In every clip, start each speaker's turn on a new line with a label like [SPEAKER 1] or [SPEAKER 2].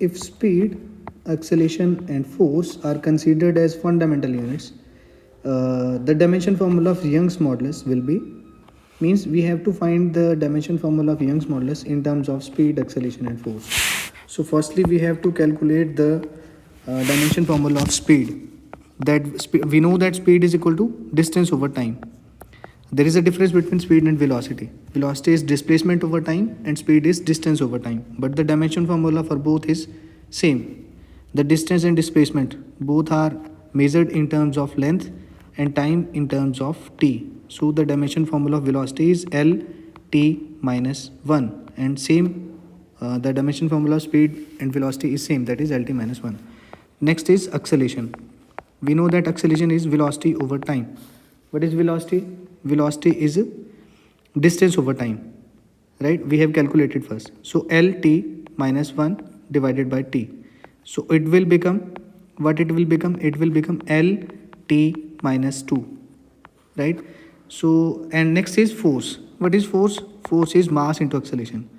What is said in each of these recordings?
[SPEAKER 1] if speed, acceleration and force are considered as fundamental units, the dimension formula of Young's modulus will be, means we have to find the dimension formula of Young's modulus in terms of speed, acceleration and force. So firstly we have to calculate the dimension formula of speed. We know that speed is equal to distance over time. There is a difference between speed and velocity. Velocity is displacement over time and speed is distance over time. But the dimension formula for both is same. The distance and displacement both are measured in terms of length and time in terms of t. So the dimension formula of velocity is L t minus 1, and same the dimension formula of speed and velocity is same, that is Lt minus 1. Next is acceleration. We know that acceleration is velocity over time. What is velocity? Velocity is distance over time, right? We have calculated first. So Lt minus 1 divided by t. So it will become, what it will become? It will become Lt minus 2, right? So, and next is force. What is force? Force is mass into acceleration.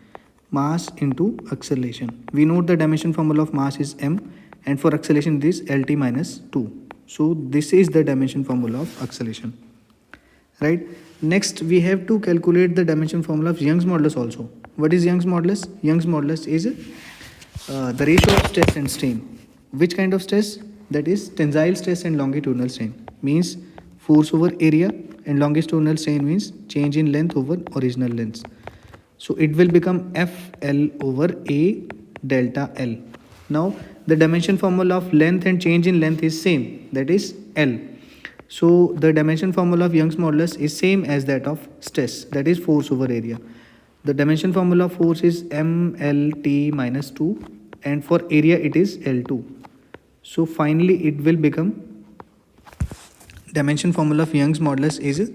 [SPEAKER 1] Mass into acceleration. We know the dimension formula of mass is m, and for acceleration it is Lt minus 2. So this is the dimension formula of acceleration, right? Next we have to calculate the dimension formula of Young's modulus also. What is Young's modulus? Young's modulus is the ratio of stress and strain. Which kind of stress? That is tensile stress and longitudinal strain. Means force over area, and longitudinal strain means change in length over original length. So it will become FL over A delta L. Now the dimension formula of length and change in length is same, that is L. So the dimension formula of Young's modulus is same as that of stress, that is force over area. The dimension formula of force is MLT minus 2, and for area it is L2. So finally it will become, dimension formula of Young's modulus is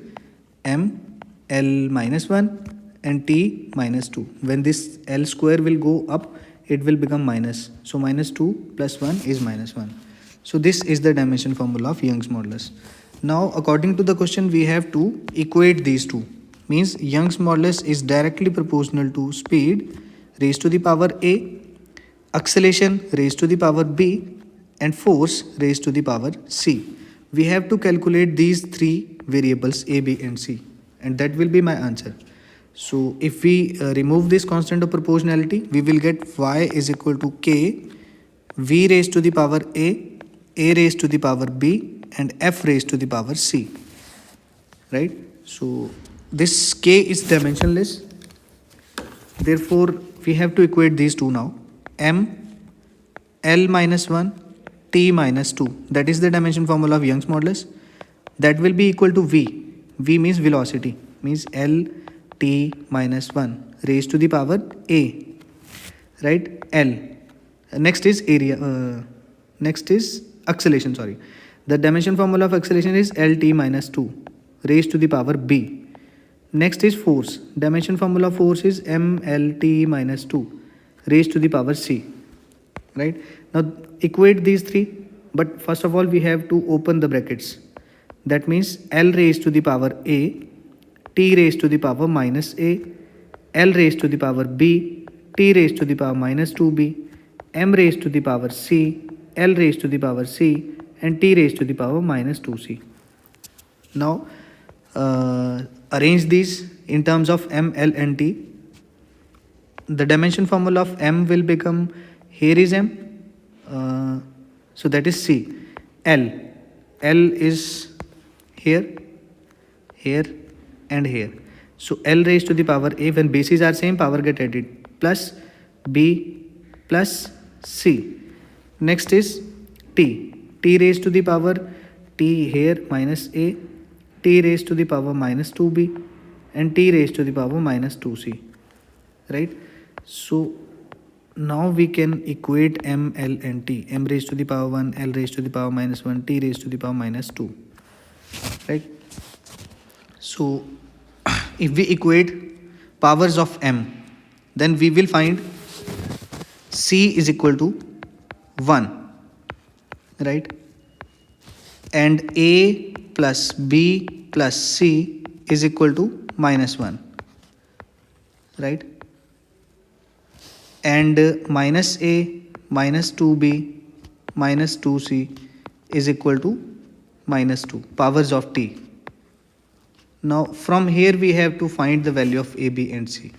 [SPEAKER 1] ML minus 1 and T minus 2. When this L square will go up, it will become minus. So minus 2 plus 1 is minus 1. So this is the dimension formula of Young's modulus. Now according to the question we have to equate these two. Means Young's modulus is directly proportional to speed raised to the power A, acceleration raised to the power B, and force raised to the power C. We have to calculate these three variables A, B and C, and that will be my answer. So if we remove this constant of proportionality, we will get y is equal to k v raised to the power a raised to the power b, and f raised to the power c, right? So this k is dimensionless, therefore we have to equate these two now. M L minus 1 T minus 2, that is the dimension formula of Young's modulus. That will be equal to V. V means velocity, means L T minus 1 raised to the power A, right? L. Next is area, next is acceleration, sorry. The dimension formula of acceleration is Lt minus 2 raised to the power B. Next is force. Dimension formula of force is Mlt minus 2 raised to the power C, right? Now equate these three, but first of all we have to open the brackets. That means L raised to the power A, T raised to the power minus A, L raised to the power B, T raised to the power minus 2B, M raised to the power C, L raised to the power C, and T raised to the power minus 2C. Now arrange these in terms of M, L and T. The dimension formula of M will become, here is M, so that is C. L is here, here and here. So L raised to the power A, when bases are same, power get added, plus B plus C. Next is T. T raised to the power T here minus A, T raised to the power minus 2B, and T raised to the power minus 2C, right? So now we can equate M, L and T. M raised to the power 1, L raised to the power minus 1, T raised to the power minus 2, right? So if we equate powers of M, then we will find C is equal to 1, right? And A plus B plus C is equal to minus 1, right? And minus A minus 2b minus 2c is equal to minus 2 powers of t. Now from here we have to find the value of a, b and c.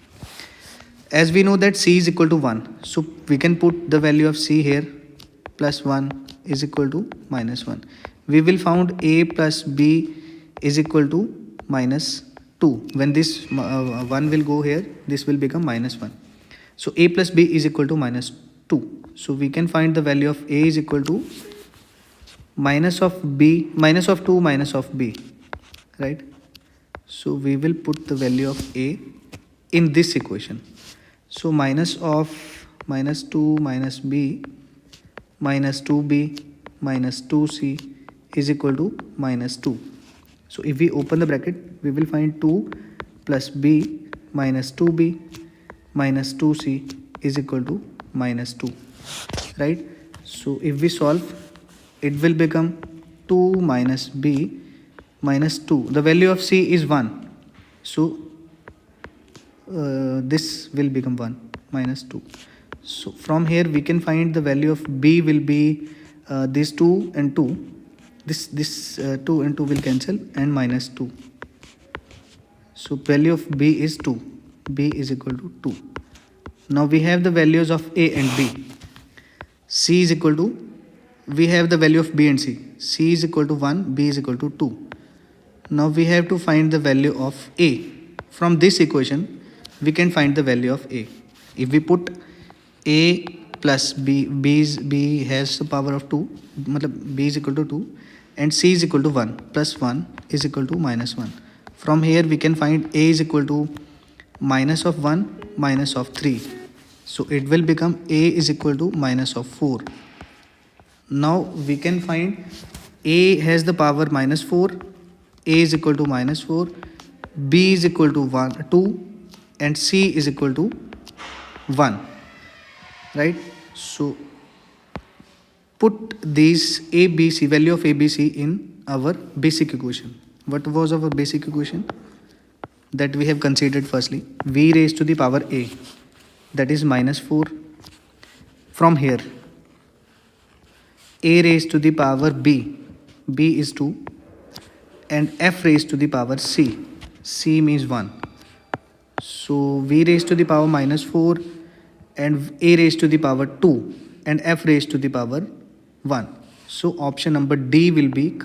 [SPEAKER 1] As we know that c is equal to 1, so we can put the value of c here. Plus 1 is equal to minus 1. We will found a plus b is equal to minus 2. When this 1 will go here, this will become minus 1. So a plus b is equal to minus 2. So we can find the value of a is equal to minus of b, minus of 2 minus of b, right? So we will put the value of a in this equation. So minus of minus 2 minus b minus 2b minus 2c is equal to minus 2. So if we open the bracket, we will find 2 plus b minus 2b minus 2c is equal to minus 2, right? So if we solve, it will become 2 minus b minus 2. The value of c is 1. So this will become 1 minus 2. So from here we can find the value of b will be this 2 and 2. This 2 and 2 will cancel and minus 2. So value of b is 2. B is equal to 2. Now we have the values of a and b. C is equal to, we have the value of b and c. C is equal to 1, b is equal to 2. Now we have to find the value of a. From this equation, we can find the value of a. If we put a plus b, b has the power of 2, b is equal to 2, and c is equal to 1, plus 1 is equal to minus 1. From here we can find a is equal to minus of 1 minus of 3. So it will become a is equal to minus of 4. Now we can find a has the power minus 4, a is equal to minus 4, b is equal to 2, and c is equal to 1, right? So put these a, b, c, value of a, b, c in our basic equation. What was our basic equation? That we have considered firstly, v raised to the power a, that is minus 4. From here, a raised to the power b, b is 2, and f raised to the power c, c means 1. So v raised to the power minus 4 and a raised to the power 2 and f raised to the power 1. So option number D will be correct.